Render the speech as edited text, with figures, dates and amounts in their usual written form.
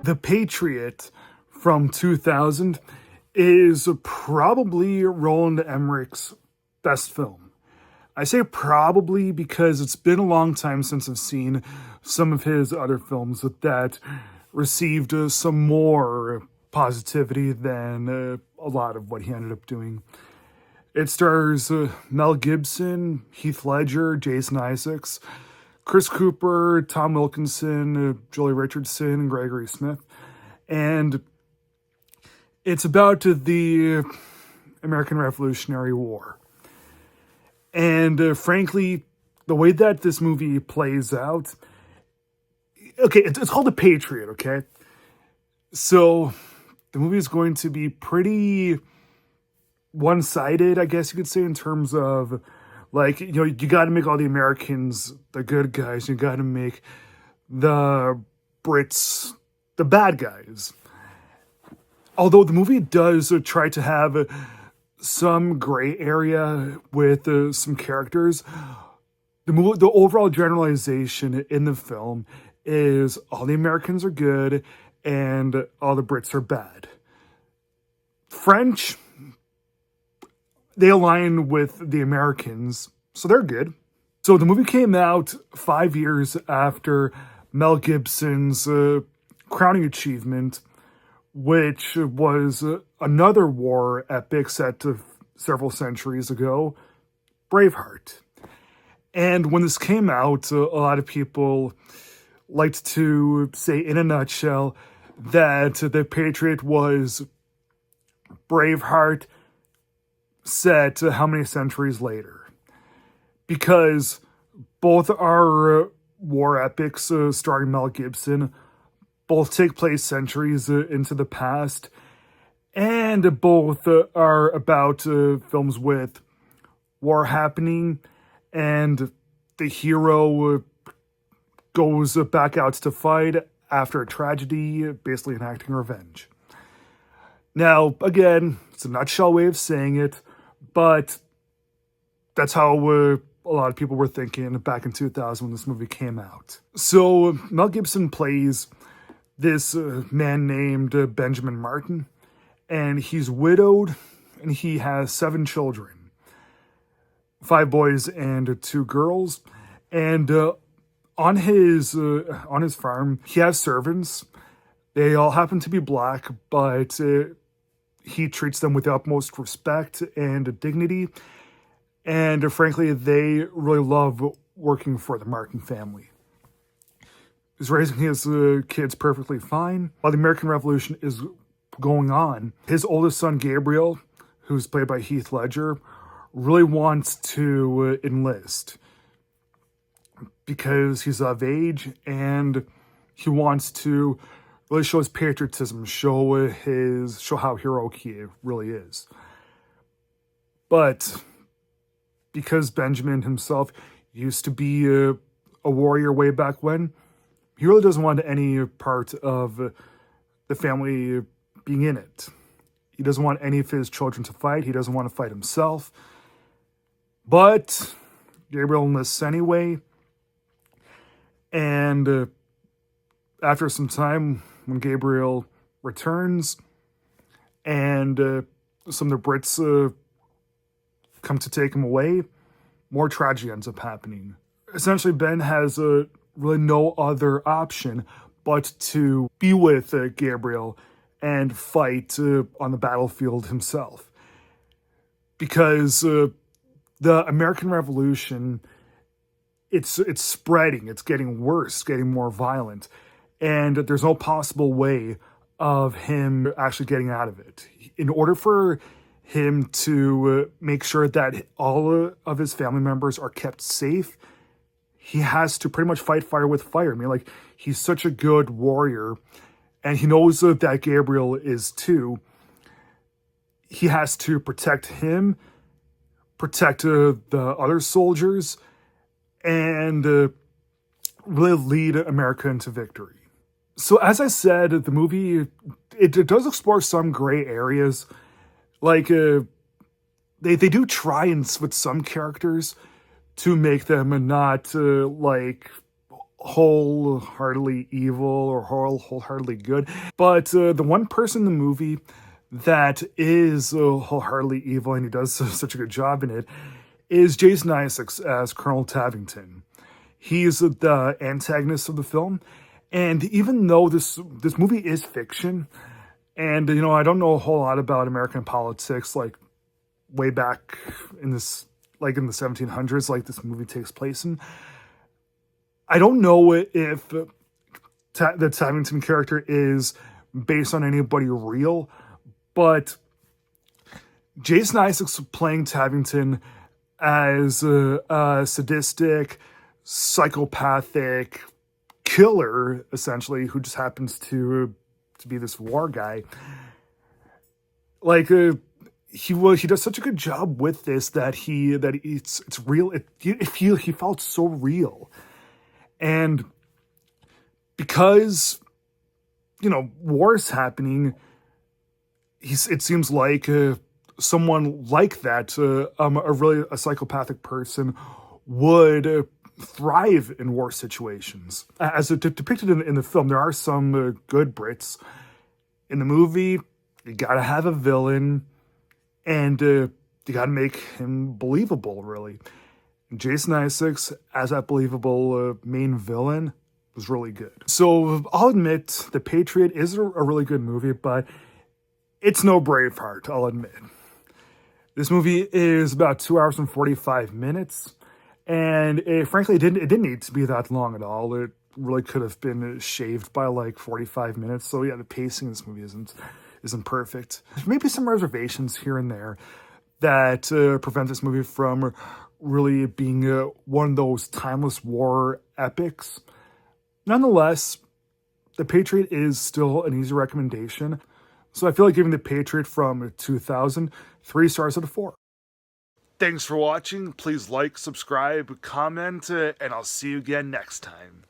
The Patriot from 2000 is probably Roland Emmerich's best film. I say probably because it's been a long time since I've seen some of his other films that received some more positivity than a lot of what he ended up doing. It stars Mel Gibson, Heath Ledger, Jason Isaacs, Chris Cooper, Tom Wilkinson, Julie Richardson, and Gregory Smith. And it's about the American Revolutionary War. And frankly, the way that this movie plays out, okay, it's called The Patriot, okay? So the movie is going to be pretty one-sided, I guess you could say, in terms of, like, you know, you got to make all the Americans the good guys. You got to make the Brits the bad guys. Although the movie does try to have some gray area with some characters, the overall generalization in the film is all the Americans are good and all the Brits are bad. French, they align with the Americans, so they're good. So the movie came out 5 years after Mel Gibson's crowning achievement, which was another war epic set to several centuries ago, Braveheart. And when this came out, a lot of people liked to say in a nutshell that The Patriot was Braveheart set how many centuries later. Because both are war epics starring Mel Gibson, both take place centuries into the past, and both are about films with war happening, and the hero goes back out to fight after a tragedy, basically enacting revenge. Now, again, it's a nutshell way of saying it, but that's how a lot of people were thinking back in 2000 when this movie came out. So Mel Gibson plays this man named Benjamin Martin, and he's widowed, and he has 7 children, 5 boys and 2 girls. And on his farm, he has servants. They all happen to be black, but he treats them with the utmost respect and dignity. And frankly, they really love working for the Martin family. He's raising his kids perfectly fine. While the American Revolution is going on, his oldest son, Gabriel, who's played by Heath Ledger, really wants to enlist because he's of age and he wants to really show his patriotism, show how heroic he really is. But because Benjamin himself used to be a warrior way back when, he really doesn't want any part of the family being in it. He doesn't want any of his children to fight. He doesn't want to fight himself. But Gabriel enlists anyway. And after some time, when Gabriel returns and some of the Brits come to take him away, more tragedy ends up happening. Essentially, Ben has really no other option but to be with Gabriel and fight on the battlefield himself. Because the American Revolution, it's spreading, it's getting worse, getting more violent, and there's no possible way of him actually getting out of it. In order for him to make sure that all of his family members are kept safe, he has to pretty much fight fire with fire. I mean, like, he's such a good warrior, and he knows that Gabriel is too. He has to protect him, protect the other soldiers, and really lead America into victory. So as I said, the movie, it does explore some gray areas. Like, they do try and with some characters to make them not, like, wholeheartedly evil or wholeheartedly good. But the one person in the movie that is wholeheartedly evil, and he does such a good job in it, is Jason Isaacs as Colonel Tavington. He's the antagonist of the film, and even though this movie is fiction, and I don't know a whole lot about American politics, like way back in in the 1700s, like this movie takes place in. I don't know if the Tavington character is based on anybody real, but Jason Isaacs playing Tavington as a sadistic, psychopathic killer, essentially, who just happens to be this war guy. Like he does such a good job with this that it's real. He felt so real, and because war is happening, it seems like someone like that, a psychopathic person, would thrive in war situations. As depicted in the film, there are some good Brits. In the movie, you gotta have a villain, and you gotta make him believable, really. And Jason Isaacs, as that believable main villain, was really good. So I'll admit, The Patriot is a really good movie, but it's no Braveheart, I'll admit. This movie is about 2 hours and 45 minutes, and frankly, it didn't need to be that long at all. It really could have been shaved by like 45 minutes. So yeah, the pacing in this movie isn't perfect. Maybe some reservations here and there that prevent this movie from really being one of those timeless war epics. Nonetheless, The Patriot is still an easy recommendation. So I feel like giving The Patriot from 2000 3 stars out of 4. Thanks for watching. Please like, subscribe, comment, and I'll see you again next time.